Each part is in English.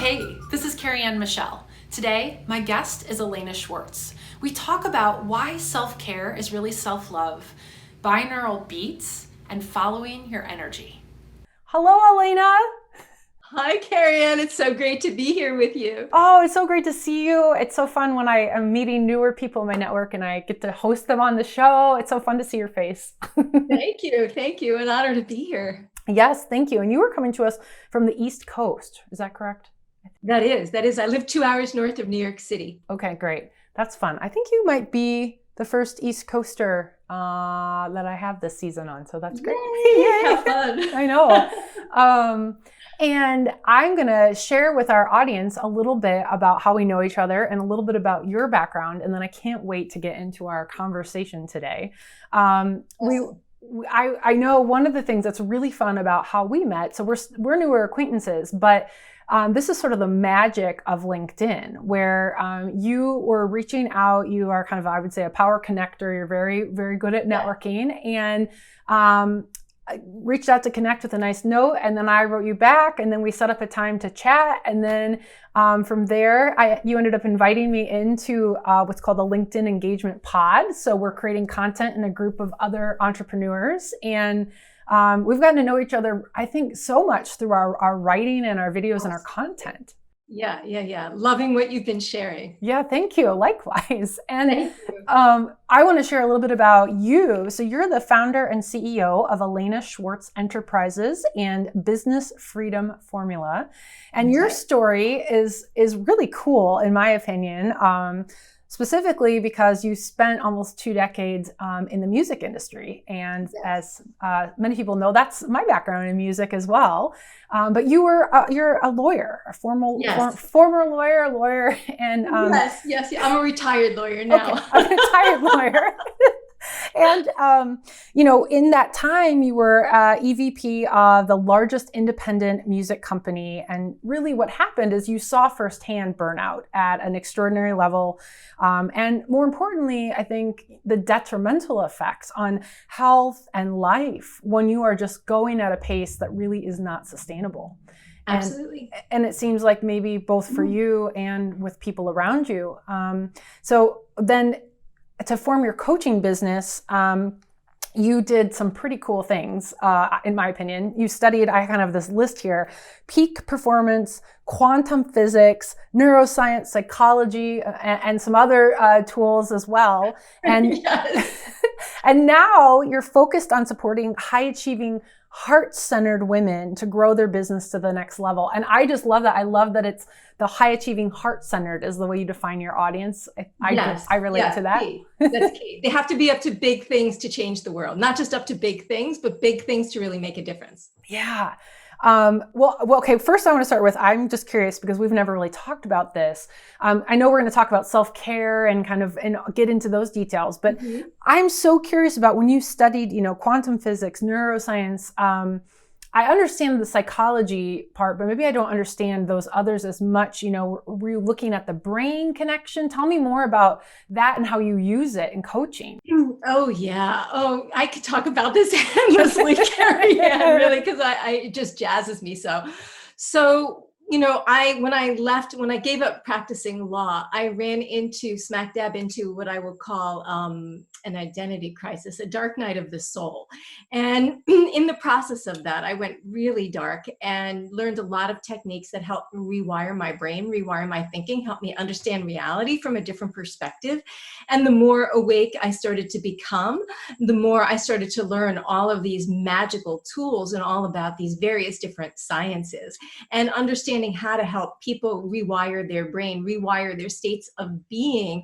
Hey, this is Carrie Ann Michelle. Today, my guest is Alaina Schwartz. We talk about why self-care is really self-love, binaural beats, and following your energy. Hello, Alaina. Hi, Carrie Ann. It's so great to be here with you. Oh, it's so great to see you. It's so fun when I am meeting newer people in my network and I get to host them on the show. It's so fun to see your face. Thank you. Thank you. An honor to be here. Yes, thank you. And you were coming to us from the East Coast. Is that correct? That is. I live 2 hours north of New York City. Okay, great. That's fun. I think you might be the first East Coaster that I have this season on. So that's great. Yay! Have fun. I know. And I'm going to share with our audience a little bit about how we know each other and a little bit about your background. And then I can't wait to get into our conversation today. I know one of the things that's really fun about how we met, so we're newer acquaintances, but this is sort of the magic of LinkedIn, where you were reaching out. You are kind of, I would say, a power connector. You're very, very good at networking, and I reached out to connect with a nice note, and then I wrote you back, and then we set up a time to chat, and then from there, you ended up inviting me into what's called the LinkedIn Engagement Pod. So we're creating content in a group of other entrepreneurs, and we've gotten to know each other, I think, so much through our writing and our videos and our content. Yeah. Loving what you've been sharing. Yeah, thank you. Likewise. And Thank you. I want to share a little bit about you. So you're the founder and CEO of Alaina Schwartz Enterprises and Business Freedom Formula. And your story is really cool, in my opinion. Specifically because you spent almost 2 decades in the music industry. And as many people know, that's my background in music as well. But you're a lawyer, a former lawyer. And Yes. I'm a retired lawyer now. Okay, a retired lawyer. And, in that time, you were EVP of the largest independent music company. And really what happened is you saw firsthand burnout at an extraordinary level. And more importantly, I think the detrimental effects on health and life when you are just going at a pace that really is not sustainable. Absolutely. And it seems like maybe both for you and with people around you. So then to form your coaching business, you did some pretty cool things, in my opinion. You studied, I kind of have this list here, peak performance, quantum physics, neuroscience, psychology, and some other tools as well. And, and now you're focused on supporting high-achieving, heart-centered women to grow their business to the next level. And I just love that. I love that it's the high-achieving, heart-centered is the way you define your audience. I relate to that. Key. That's key. They have to be up to big things to change the world. Not just up to big things, but big things to really make a difference. Yeah. Okay. First I want to start with, I'm just curious because we've never really talked about this. I know we're going to talk about self-care and and get into those details, but I'm so curious about when you studied, quantum physics, neuroscience. I understand the psychology part, but maybe I don't understand those others as much. Were you looking at the brain connection? Tell me more about that and how you use it in coaching. Oh, yeah. Oh, I could talk about this endlessly, Carrie, really, because it just jazzes me so. So, when I gave up practicing law, I ran smack dab into what I would call an identity crisis, a dark night of the soul. And in the process of that, I went really dark and learned a lot of techniques that helped rewire my brain, rewire my thinking, help me understand reality from a different perspective. And the more awake I started to become, the more I started to learn all of these magical tools and all about these various different sciences and understanding how to help people rewire their brain, rewire their states of being.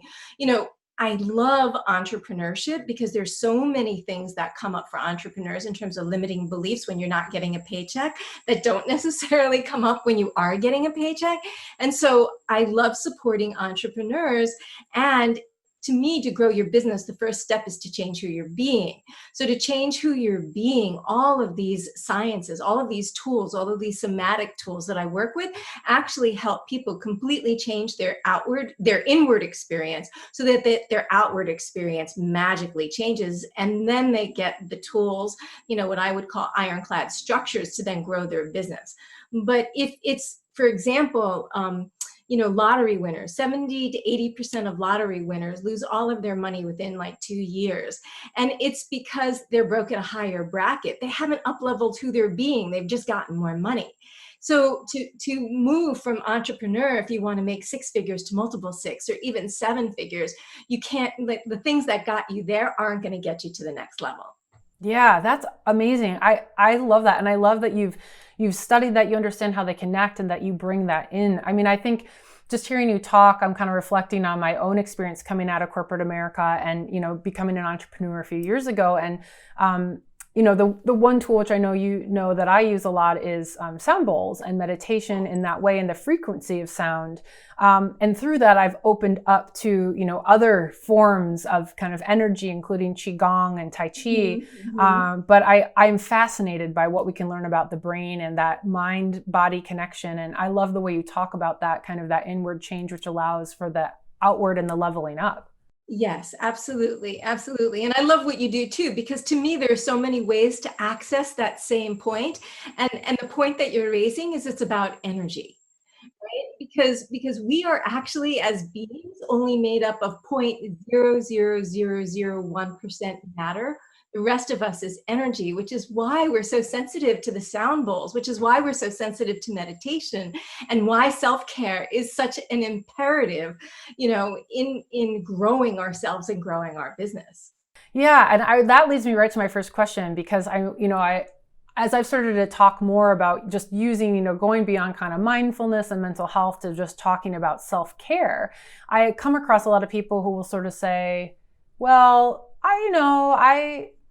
I love entrepreneurship because there's so many things that come up for entrepreneurs in terms of limiting beliefs when you're not getting a paycheck that don't necessarily come up when you are getting a paycheck. And so I love supporting entrepreneurs and to me, to grow your business, the first step is to change who you're being. So to change who you're being, all of these sciences, all of these tools, all of these somatic tools that I work with actually help people completely change their inward experience, so that their outward experience magically changes. And then they get the tools, what I would call ironclad structures, to then grow their business. But if it's, for example, lottery winners, 70 to 80% of lottery winners lose all of their money within like 2 years. And it's because they're broke at a higher bracket. They haven't up-leveled who they're being. They've just gotten more money. So to move from entrepreneur, if you want to make 6 figures to multiple 6 or even 7 figures, you can't, the things that got you there aren't going to get you to the next level. Yeah, that's amazing. I love that. And I love that you've studied that, you understand how they connect, and that you bring that in. I mean, I think just hearing you talk, I'm kind of reflecting on my own experience coming out of corporate America and, becoming an entrepreneur a few years ago. And, the one tool which I know that I use a lot is sound bowls and meditation in that way, and the frequency of sound. And through that, I've opened up to, other forms of kind of energy, including Qigong and Tai Chi. Mm-hmm. But I'm fascinated by what we can learn about the brain and that mind-body connection. And I love the way you talk about that kind of that inward change, which allows for the outward and the leveling up. Yes, absolutely. Absolutely. And I love what you do too, because to me, there are so many ways to access that same point. And the point that you're raising is it's about energy, right? Because we are actually, as beings, only made up of 0.00001% matter. The rest of us is energy, which is why we're so sensitive to the sound bowls, which is why we're so sensitive to meditation, and why self-care is such an imperative, in growing ourselves and growing our business. Yeah, and that leads me right to my first question, because as I've started to talk more about just using, going beyond kind of mindfulness and mental health to just talking about self-care, I come across a lot of people who will sort of say, well,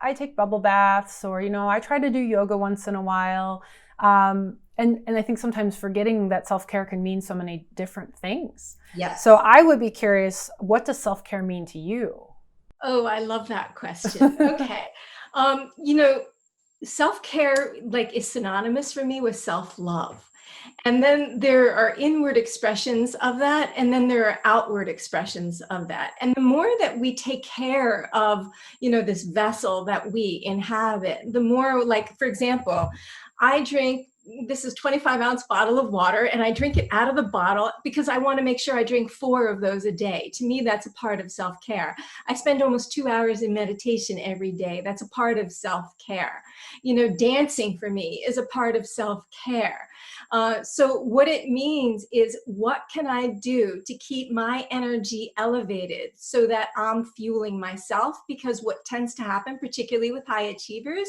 I take bubble baths, or, I try to do yoga once in a while. And I think sometimes forgetting that self-care can mean so many different things. Yes. So I would be curious, what does self-care mean to you? Oh, I love that question. Okay. Self-care is synonymous for me with self-love. And then there are inward expressions of that, and then there are outward expressions of that. And the more that we take care of, this vessel that we inhabit, the more, for example, I drink this is 25-ounce bottle of water, and I drink it out of the bottle because I want to make sure I drink 4 of those a day. To me, that's a part of self-care. I spend almost 2 hours in meditation every day. That's a part of self-care. Dancing for me is a part of self-care. So what it means is, what can I do to keep my energy elevated so that I'm fueling myself? Because what tends to happen, particularly with high achievers,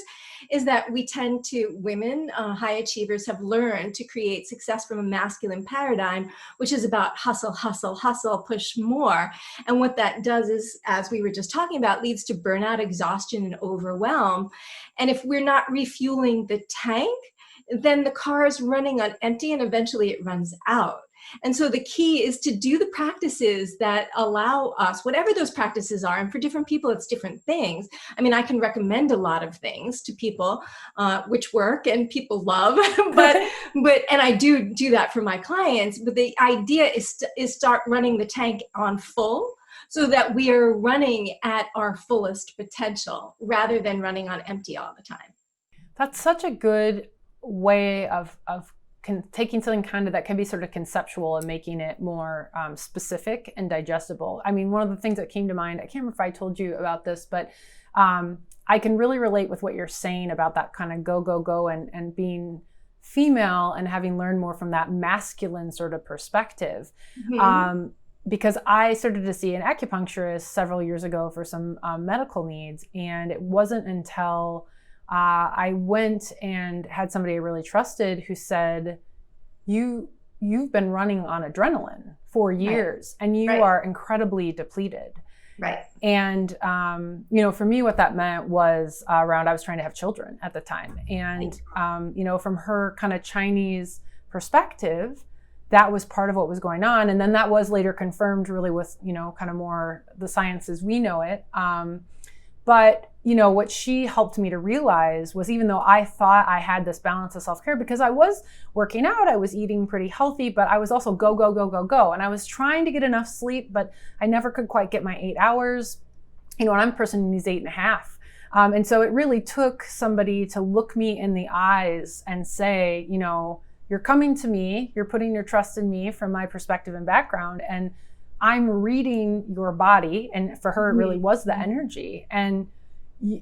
is that women, high achievers, have learned to create success from a masculine paradigm, which is about hustle, hustle, hustle, push more. And what that does is, as we were just talking about, leads to burnout, exhaustion, and overwhelm. And if we're not refueling the tank, then the car is running on empty, and eventually it runs out. And so the key is to do the practices that allow us, whatever those practices are, and for different people, it's different things. I mean, I can recommend a lot of things to people, which work and people love, but and I do that for my clients. But the idea is start running the tank on full, so that we are running at our fullest potential rather than running on empty all the time. That's such a good way of taking something kind of that can be sort of conceptual and making it more specific and digestible. I mean, one of the things that came to mind, I can't remember if I told you about this, but I can really relate with what you're saying about that kind of go, and being female and having learned more from that masculine sort of perspective. Mm-hmm. Because I started to see an acupuncturist several years ago for some medical needs, and it wasn't until I went and had somebody I really trusted who said, you've been running on adrenaline for years, right, and you are incredibly depleted. Right. And, for me, what that meant was I was trying to have children at the time. And, from her kind of Chinese perspective, that was part of what was going on. And then that was later confirmed really with, kind of more the science as we know it. But, what she helped me to realize was, even though I thought I had this balance of self-care, because I was working out, I was eating pretty healthy, but I was also go, go, go, go, go. And I was trying to get enough sleep, but I never could quite get my 8 hours. And I'm a person who needs 8.5. And so it really took somebody to look me in the eyes and say, you're coming to me, you're putting your trust in me from my perspective and background, and I'm reading your body. And for her, it really was the energy. And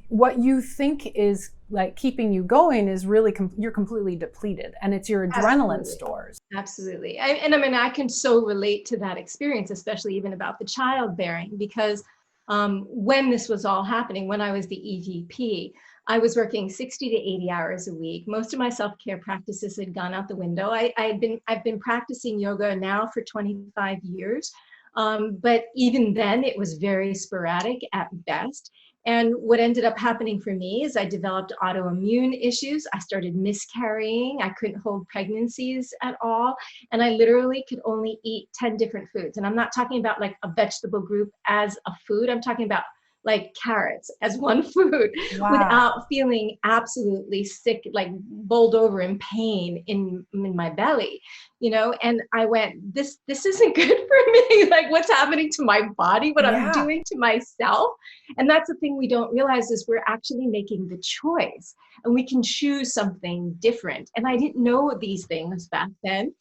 what you think is like keeping you going is really, you're completely depleted, and it's your adrenaline stores. Absolutely. I can so relate to that experience, especially even about the childbearing, because when this was all happening, when I was the EVP, I was working 60 to 80 hours a week. Most of my self-care practices had gone out the window. I've been practicing yoga now for 25 years. But even then it was very sporadic at best. And what ended up happening for me is I developed autoimmune issues. I started miscarrying. I couldn't hold pregnancies at all. And I literally could only eat 10 different foods. And I'm not talking about like a vegetable group as a food. I'm talking about like carrots as one food. Wow. Without feeling absolutely sick, like bowled over in pain in my belly, and I went, this isn't good for me. Like, what's happening to my body, what I'm doing to myself. And that's the thing we don't realize, is we're actually making the choice, and we can choose something different. And I didn't know these things back then.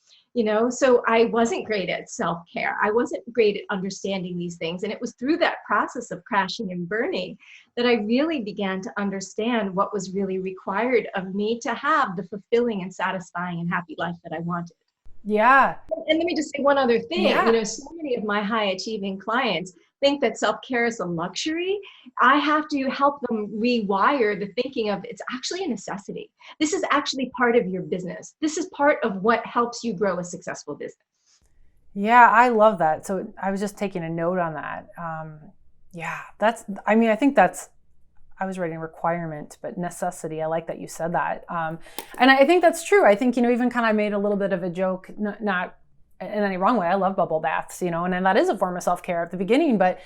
So I wasn't great at self-care. I wasn't great at understanding these things. And it was through that process of crashing and burning that I really began to understand what was really required of me to have the fulfilling and satisfying and happy life that I wanted. Yeah. And let me just say one other thing. So many of my high achieving clients think that self-care is a luxury. I have to help them rewire the thinking of, it's actually a necessity. This is actually part of your business. This is part of what helps you grow a successful business. Yeah, I love that. So I was just taking a note on that. I think I was writing requirement, but necessity. I like that you said that. And I think that's true. I think, even kind of made a little bit of a joke, not in any wrong way. I love bubble baths, and that is a form of self-care at the beginning. But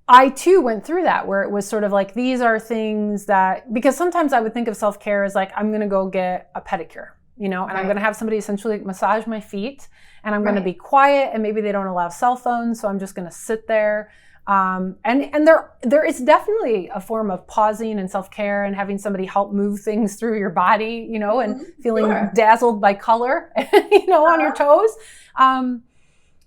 I too went through that, where it was sort of like, these are things that, because sometimes I would think of self-care as like, I'm going to go get a pedicure, and I'm going to have somebody essentially massage my feet, and I'm going to be quiet, and maybe they don't allow cell phones. So I'm just going to sit there. And there is definitely a form of pausing and self-care and having somebody help move things through your body, and feeling dazzled by color, on your toes.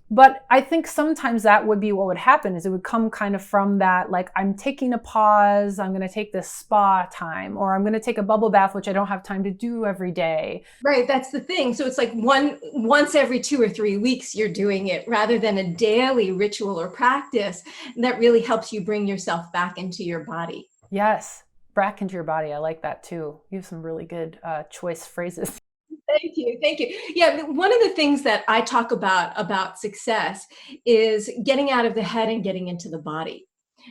But I think sometimes that would be what would happen, is it would come kind of from that, like, I'm taking a pause, I'm going to take this spa time, or I'm going to take a bubble bath, which I don't have time to do every day. Right. That's the thing. So it's like once every 2 or 3 weeks you're doing it, rather than a daily ritual or practice that really helps you bring yourself back into your body. Yes. Back into your body. I like that too. You have some really good choice phrases. Thank you. Thank you. Yeah. One of the things that I talk about success is getting out of the head and getting into the body.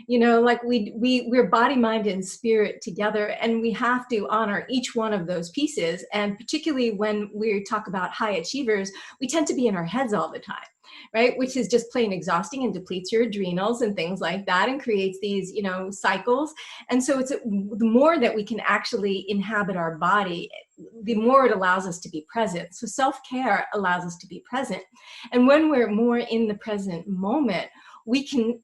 Like we're body, mind, and spirit together, and we have to honor each one of those pieces. And particularly when we talk about high achievers, we tend to be in our heads all the time, right? Which is just plain exhausting and depletes your adrenals and things like that, and creates these, cycles. And so the more that we can actually inhabit our body, the more it allows us to be present. So self-care allows us to be present. And when we're more in the present moment, we can,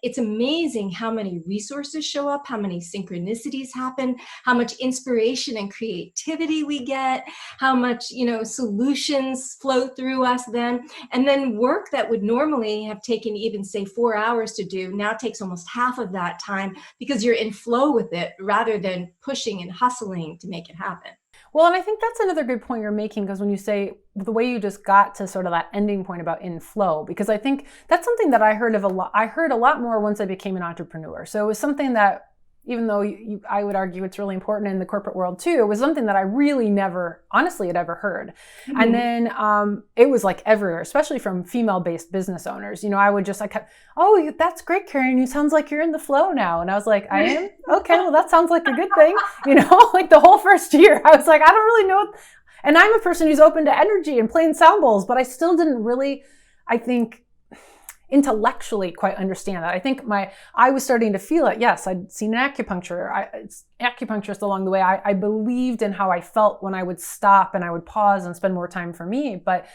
it's amazing how many resources show up, how many synchronicities happen, how much inspiration and creativity we get, how much, solutions flow through us then. And then work that would normally have taken even, say, 4 hours to do now takes almost half of that time, because you're in flow with it rather than pushing and hustling to make it happen. Well, and I think that's another good point you're making, because when you say the way you just got to sort of that ending point about in flow, because I think that's something that I heard a lot more once I became an entrepreneur. So it was something that, even though I would argue it's really important in the corporate world too, it was something that I really never, honestly, had ever heard. Mm-hmm. And then it was like everywhere, especially from female-based business owners. I would just oh, that's great, Karen. You sounds like you're in the flow now. And I was like, I am? Okay, well, that sounds like a good thing. Like the whole first year, I was like, I don't really know. And I'm a person who's open to energy and playing sound bowls, but I still didn't really, I think, intellectually quite understand that. I think I was starting to feel it. Yes, I'd seen an acupuncturist along the way. I believed in how I felt when I would stop and I would pause and spend more time for me. But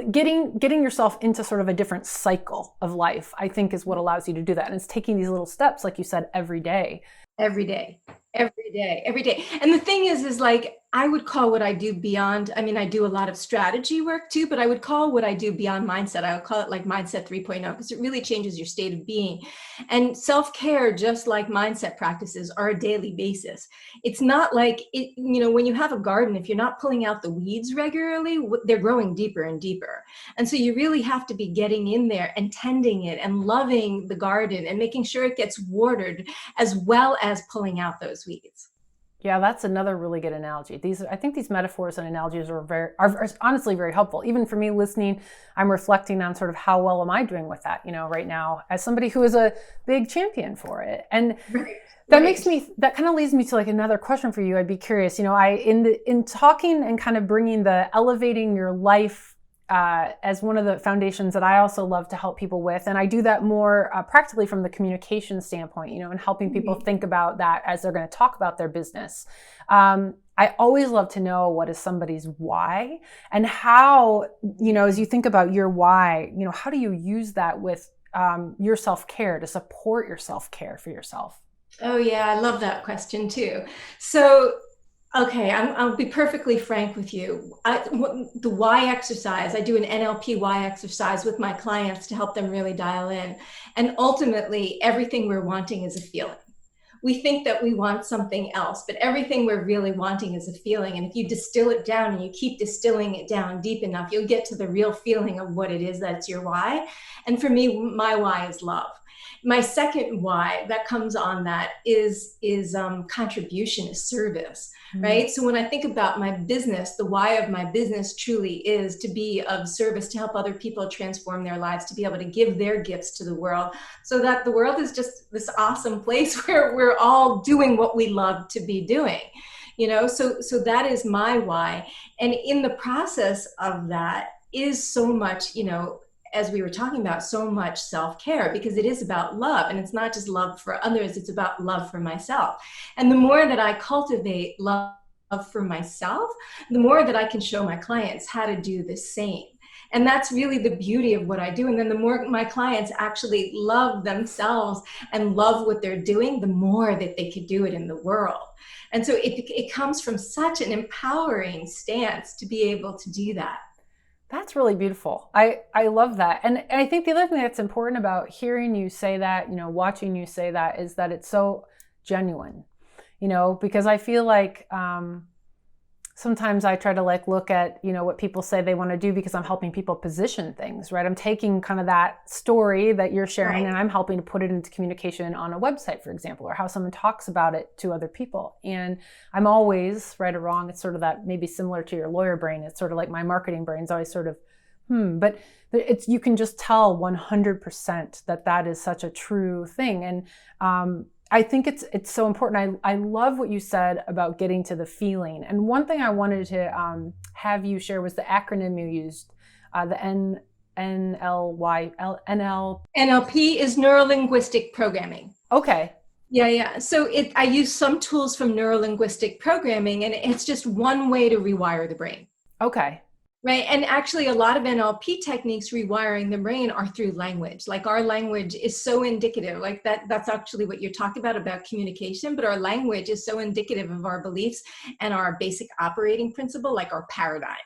getting yourself into sort of a different cycle of life, I think, is what allows you to do that. And it's taking these little steps, like you said, every day. Every day, every day, every day. And the thing is like, I would call what I do beyond, I mean, I do a lot of strategy work too, but I would call what I do beyond mindset. I would call it like mindset 3.0, because it really changes your state of being. And self-care, just like mindset practices, are a daily basis. It's not like, when you have a garden, if you're not pulling out the weeds regularly, they're growing deeper and deeper. And so you really have to be getting in there and tending it and loving the garden and making sure it gets watered, as well as pulling out those weeds. Yeah, that's another really good analogy. I think these metaphors and analogies are honestly very helpful. Even for me listening, I'm reflecting on sort of how well am I doing with that, right now, as somebody who is a big champion for it. And that kind of leads me to like another question for you. I'd be curious, in talking and kind of bringing the elevating your life as one of the foundations that I also love to help people with. And I do that more practically from the communication standpoint, and helping people think about that as they're going to talk about their business. I always love to know what is somebody's why, and how, as you think about your why, how do you use that with your self-care to support your self-care for yourself? Oh yeah, I love that question too. So okay, I'll be perfectly frank with you. The why exercise, I do an NLP why exercise with my clients to help them really dial in. And ultimately, everything we're wanting is a feeling. We think that we want something else, but everything we're really wanting is a feeling. And if you distill it down and you keep distilling it down deep enough, you'll get to the real feeling of what it is that's your why. And for me, my why is love. My second why that comes on that is contribution, is service, right? So when I think about my business, the why of my business truly is to be of service, to help other people transform their lives, to be able to give their gifts to the world, so that the world is just this awesome place where we're all doing what we love to be doing. So that is my why. And in the process of that is so much, as we were talking about, so much self-care, because it is about love, and it's not just love for others, it's about love for myself. And the more that I cultivate love for myself, the more that I can show my clients how to do the same. And that's really the beauty of what I do. And then the more my clients actually love themselves and love what they're doing, the more that they could do it in the world. And so it comes from such an empowering stance to be able to do that. That's really beautiful. I love that. And I think the other thing that's important about hearing you say that, watching you say that, is that it's so genuine, because I feel like sometimes I try to look at, what people say they want to do, because I'm helping people position things, right? I'm taking kind of that story that you're sharing, and I'm helping to put it into communication on a website, for example, or how someone talks about it to other people. And I'm always, right or wrong, it's sort of that, maybe similar to your lawyer brain. It's sort of like my marketing brain's always sort of, but you can just tell 100% that is such a true thing. And, I think it's so important. I love what you said about getting to the feeling. And one thing I wanted to have you share was the acronym you used, the NLP is neuro-linguistic programming. Okay. Yeah. So I use some tools from neuro-linguistic programming, and it's just one way to rewire the brain. Okay. Right. And actually, a lot of NLP techniques rewiring the brain are through language. Like, our language is so indicative, like that's actually what you're talking about communication, but our language is so indicative of our beliefs and our basic operating principle, like our paradigm.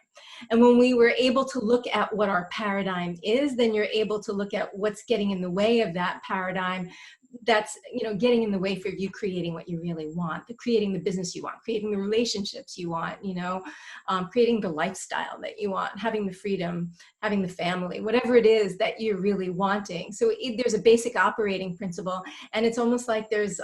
And when we were able to look at what our paradigm is, then you're able to look at what's getting in the way of that paradigm. That's, getting in the way for you creating what you really want, creating the business you want, creating the relationships you want, creating the lifestyle that you want, having the freedom, having the family, whatever it is that you're really wanting. So there's a basic operating principle, and it's almost like there's,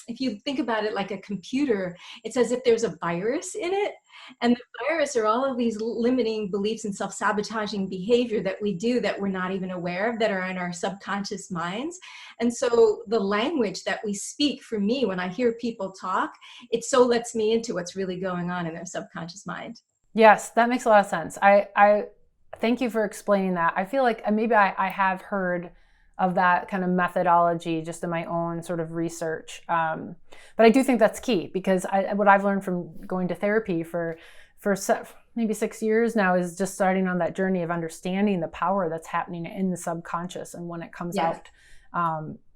if you think about it like a computer, it's as if there's a virus in it. And the virus are all of these limiting beliefs and self-sabotaging behavior that we do that we're not even aware of, that are in our subconscious minds. And so the language that we speak, for me, when I hear people talk, it so lets me into what's really going on in their subconscious mind. Yes, that makes a lot of sense. I thank you for explaining that. I feel like maybe I have heard of that kind of methodology just in my own sort of research. But I do think that's key, because what I've learned from going to therapy for maybe 6 years now is just starting on that journey of understanding the power that's happening in the subconscious and when it comes out.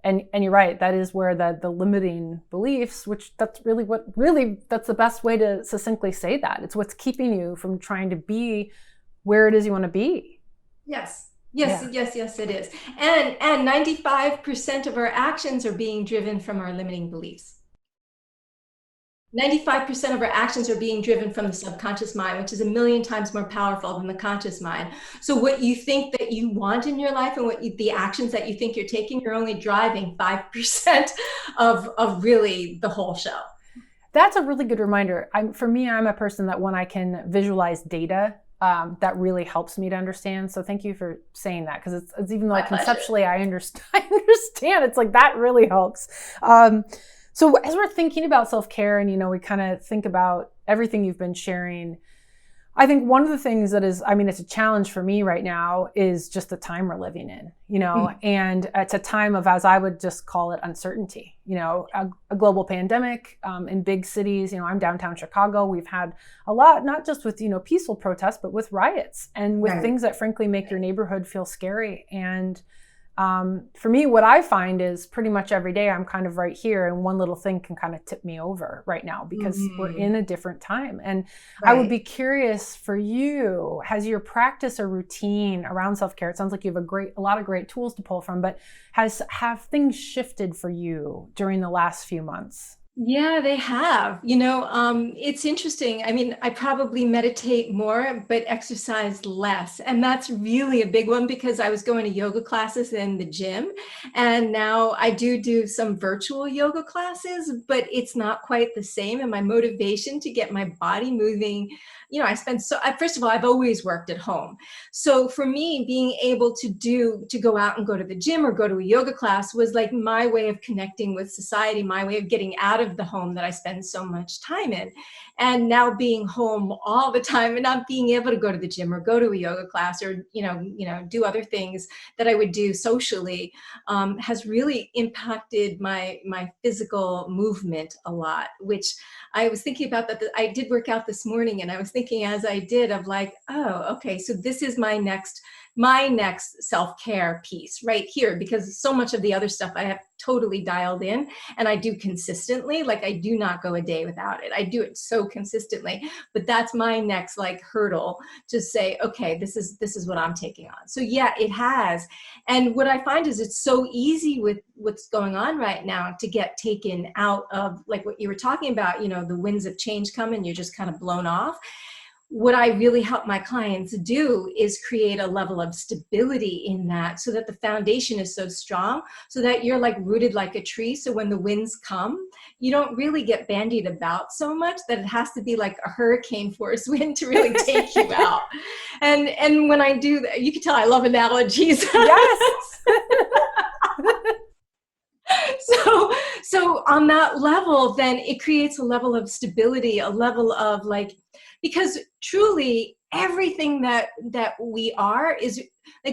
And you're right, that is where the limiting beliefs, which that's the best way to succinctly say that. It's what's keeping you from trying to be where it is you want to be. Yes, it is. And 95% of our actions are being driven from our limiting beliefs. 95% of our actions are being driven from the subconscious mind, which is 1,000,000 times more powerful than the conscious mind. So what you think that you want in your life and the actions that you think you're taking, you're only driving 5% of really the whole show. That's a really good reminder. For me, I'm a person that when I can visualize data, that really helps me to understand. So thank you for saying that, because it's even though conceptually I understand, it's like that really helps. So as we're thinking about self-care and, we kind of think about everything you've been sharing, I think one of the things that is, it's a challenge for me right now is just the time we're living in, and it's a time of, as I would just call it, uncertainty, a global pandemic in big cities. I'm downtown Chicago. We've had a lot, not just with, peaceful protests, but with riots and with things that frankly make your neighborhood feel scary. And for me, what I find is pretty much every day I'm kind of right here, and one little thing can kind of tip me over right now, because we're in a different time. And I would be curious for you, has your practice or routine around self-care, it sounds like you have a lot of great tools to pull from, but have things shifted for you during the last few months? Yeah, they have. It's interesting. I probably meditate more, but exercise less. And that's really a big one, because I was going to yoga classes in the gym. And now I do some virtual yoga classes, but it's not quite the same. And my motivation to get my body moving, first of all, I've always worked at home. So for me, being able to go out and go to the gym or go to a yoga class was like my way of connecting with society, my way of getting out of the home that I spend so much time in. And now being home all the time and not being able to go to the gym or go to a yoga class or, do other things that I would do socially, has really impacted my physical movement a lot, which I was thinking about that. I did work out this morning, and I was thinking as I did of like, oh, okay, so this is my next self-care piece right here, because so much of the other stuff I have totally dialed in and I do consistently. Like, I do not go a day without it. I do it so consistently, but that's my next hurdle to say, okay, this is what I'm taking on. So yeah, it has. And what I find is it's so easy with what's going on right now to get taken out of, like what you were talking about, the winds of change come and you're just kind of blown off. What I really help my clients do is create a level of stability in that, so that the foundation is so strong, so that you're rooted like a tree. So when the winds come, you don't really get bandied about so much that it has to be like a hurricane force wind to really take you out. And when I do that, you can tell I love analogies. Yes. So on that level, then it creates a level of stability, a level of because truly everything that we are is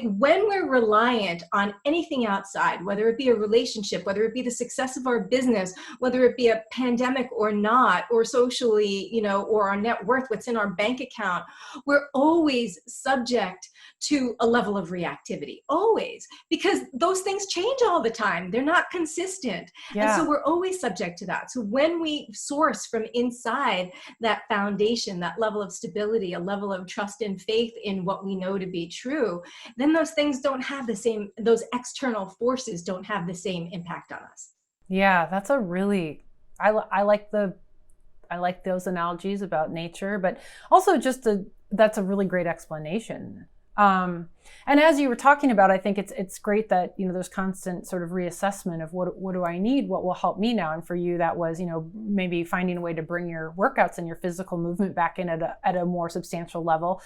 when we're reliant on anything outside, whether it be a relationship, whether it be the success of our business, whether it be a pandemic or not, or socially, or our net worth, what's in our bank account, we're always subject to a level of reactivity, always, because those things change all the time. They're not consistent. Yeah. And so we're always subject to that. So when we source from inside that foundation, that level of stability, a level of trust and faith in what we know to be true, then those things don't have the same, those external forces don't have the same impact on us. Yeah, that's a really, I like those analogies about nature, but also that's a really great explanation And as you were talking about, I think it's great that, there's constant sort of reassessment of what do I need, what will help me now. And for you, that was, maybe finding a way to bring your workouts and your physical movement back in at a more substantial level.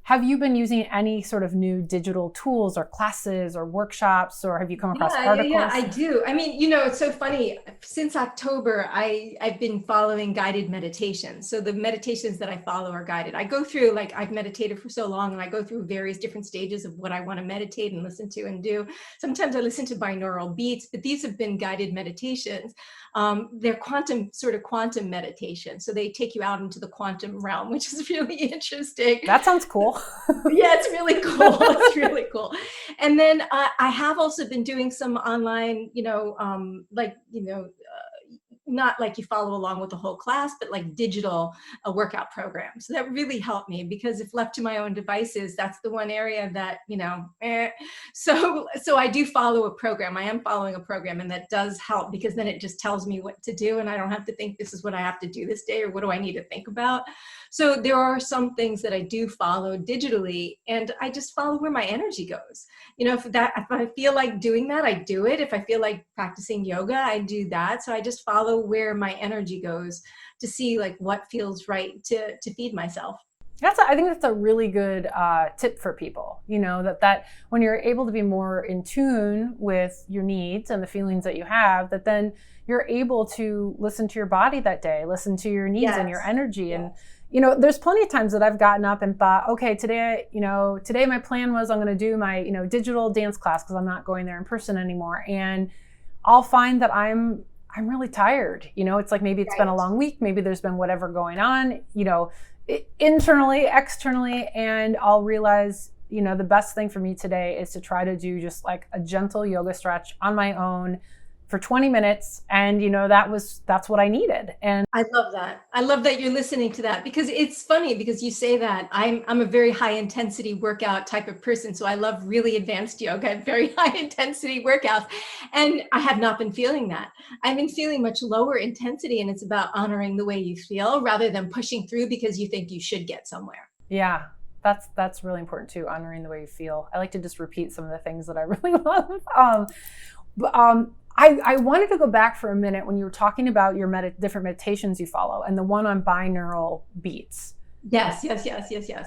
Have you been using any sort of new digital tools or classes or workshops, or have you come across articles? Yeah, I do. I mean, it's so funny. Since October, I've been following guided meditations. So the meditations that I follow are guided. I go through, like, I've meditated for so long, and I go through various different stages of what I want to meditate and listen to and do. Sometimes I listen to binaural beats, but these have been guided meditations. They're quantum meditation. So they take you out into the quantum realm, which is really interesting. That sounds cool. Yeah, it's really cool. It's really cool. And then I have also been doing some online, not like you follow along with the whole class, but like digital workout programs. So that really helped me, because if left to my own devices, that's the one area that, So I do follow a program. I am following a program, and that does help, because then it just tells me what to do, and I don't have to think this is what I have to do this day, or what do I need to think about. So there are some things that I do follow digitally, and I just follow where my energy goes. If I feel like doing that, I do it. If I feel like practicing yoga, I do that. So I just follow where my energy goes to see, like, what feels right to feed myself. I think that's a really good tip for people, that when you're able to be more in tune with your needs and the feelings that you have, that then you're able to listen to your body that day, listen to your needs and your energy. Yes. And, there's plenty of times that I've gotten up and thought, okay, today my plan was I'm going to do my, digital dance class, because I'm not going there in person anymore. And I'll find that I'm really tired. It's like, maybe it's been a long week. Maybe there's been whatever going on, internally, externally. And I'll realize, the best thing for me today is to try to do just like a gentle yoga stretch on my own for 20 minutes. And, that's what I needed. And I love that. I love that you're listening to that, because it's funny, because you say that I'm a very high intensity workout type of person. So I love really advanced yoga, very high intensity workouts. And I have not been feeling that. I've been feeling much lower intensity, and it's about honoring the way you feel rather than pushing through because you think you should get somewhere. Yeah. That's really important too, honoring the way you feel. I like to just repeat some of the things that I really love. I wanted to go back for a minute when you were talking about your different meditations you follow, and the one on binaural beats. Yes.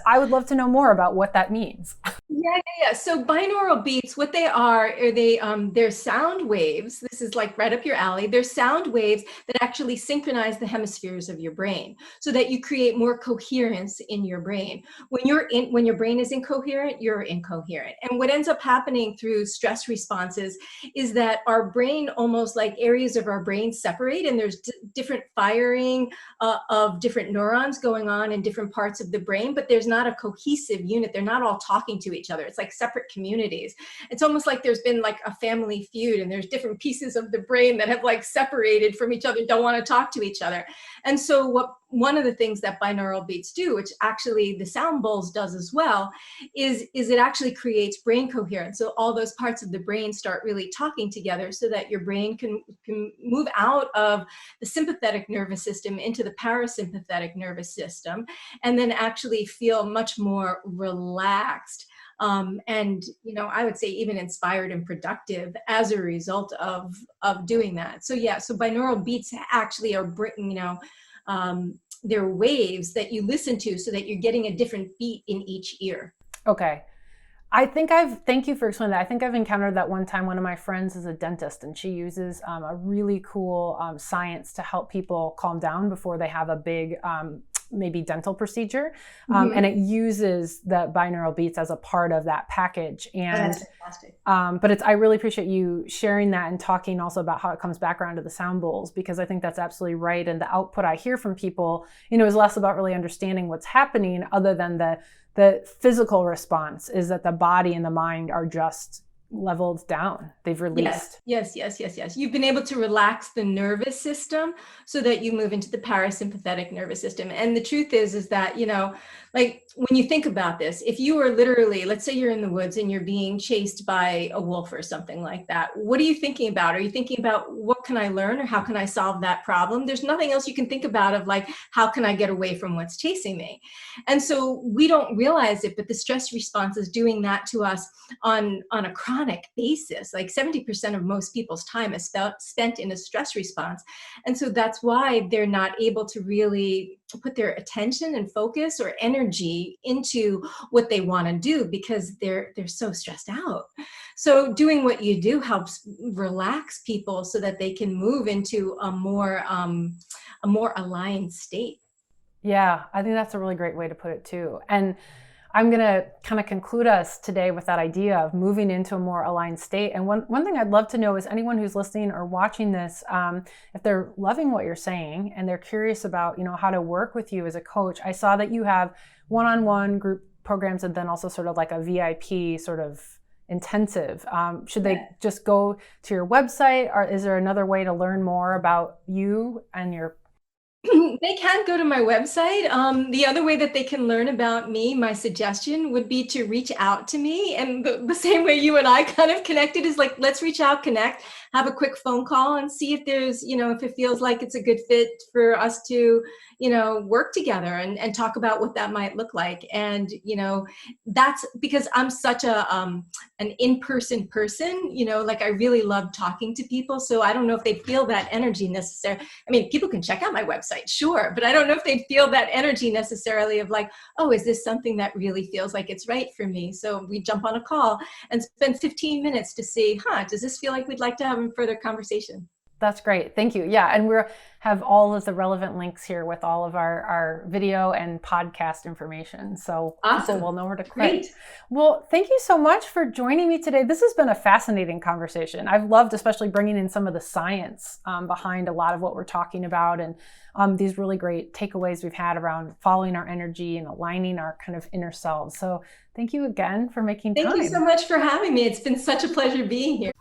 I would love to know more about what that means. Yeah. So binaural beats, what they are they're sound waves. This is like right up your alley. They're sound waves that actually synchronize the hemispheres of your brain, so that you create more coherence in your brain. When your brain is incoherent, you're incoherent. And what ends up happening through stress responses is that our brain, almost like areas of our brain, separate, and there's different firing of different neurons going on in different parts of the brain, but there's not a cohesive unit. They're not all talking to each other. It's like separate communities. It's almost like there's been like a family feud, and there's different pieces of the brain that have like separated from each other, don't want to talk to each other. And so one of the things that binaural beats do, which actually the sound bowls does as well, is it actually creates brain coherence. So all those parts of the brain start really talking together, so that your brain can move out of the sympathetic nervous system into the parasympathetic nervous system, and then actually feel much more relaxed. And, I would say even inspired and productive as a result of doing that. So binaural beats actually are, they're waves that you listen to, so that you're getting a different beat in each ear. Okay. Thank you for explaining that. I think I've encountered that one time. One of my friends is a dentist, and she uses a really cool science to help people calm down before they have a big, maybe dental procedure. And it uses the binaural beats as a part of that package. And, that's fantastic. But I really appreciate you sharing that and talking also about how it comes back around to the sound bowls, because I think that's absolutely right. And the output I hear from people, is less about really understanding what's happening, other than the physical response is that the body and the mind are just, leveled down. They've released. Yes. You've been able to relax the nervous system so that you move into the parasympathetic nervous system. And the truth is that, like when you think about this, if you are literally, let's say you're in the woods and you're being chased by a wolf or something like that, what are you thinking about? Are you thinking about what can I learn or how can I solve that problem? There's nothing else you can think about of like, how can I get away from what's chasing me? And so we don't realize it, but the stress response is doing that to us on a chronic basis. Like 70% of most people's time is spent in a stress response. And so that's why they're not able to really put their attention and focus or energy into what they want to do because they're so stressed out. So doing what you do helps relax people so that they can move into a more aligned state. Yeah, I think that's a really great way to put it too. And I'm going to kind of conclude us today with that idea of moving into a more aligned state. And one thing I'd love to know is anyone who's listening or watching this, if they're loving what you're saying and they're curious about, how to work with you as a coach. I saw that you have one-on-one group programs and then also sort of like a VIP sort of intensive. Should they just go to your website, or is there another way to learn more about you and your? They can go to my website. The other way that they can learn about me, my suggestion would be to reach out to me. And the same way you and I kind of connected is like, let's reach out, connect, have a quick phone call and see if there's, if it feels like it's a good fit for us to, work together and talk about what that might look like. And, that's because I'm such an in-person person, like I really love talking to people. So I don't know if they feel that energy necessarily. I mean, people can check out my website, sure, but I don't know if they feel that energy necessarily of like, oh, is this something that really feels like it's right for me? So we jump on a call and spend 15 minutes to see, does this feel like we'd like to have a further conversation? That's great. Thank you. Yeah. And we have all of the relevant links here with all of our video and podcast information. So awesome. People will know where to click. Great. Well, thank you so much for joining me today. This has been a fascinating conversation. I've loved especially bringing in some of the science behind a lot of what we're talking about and these really great takeaways we've had around following our energy and aligning our kind of inner selves. So thank you again for making time. Thank you so much for having me. It's been such a pleasure being here.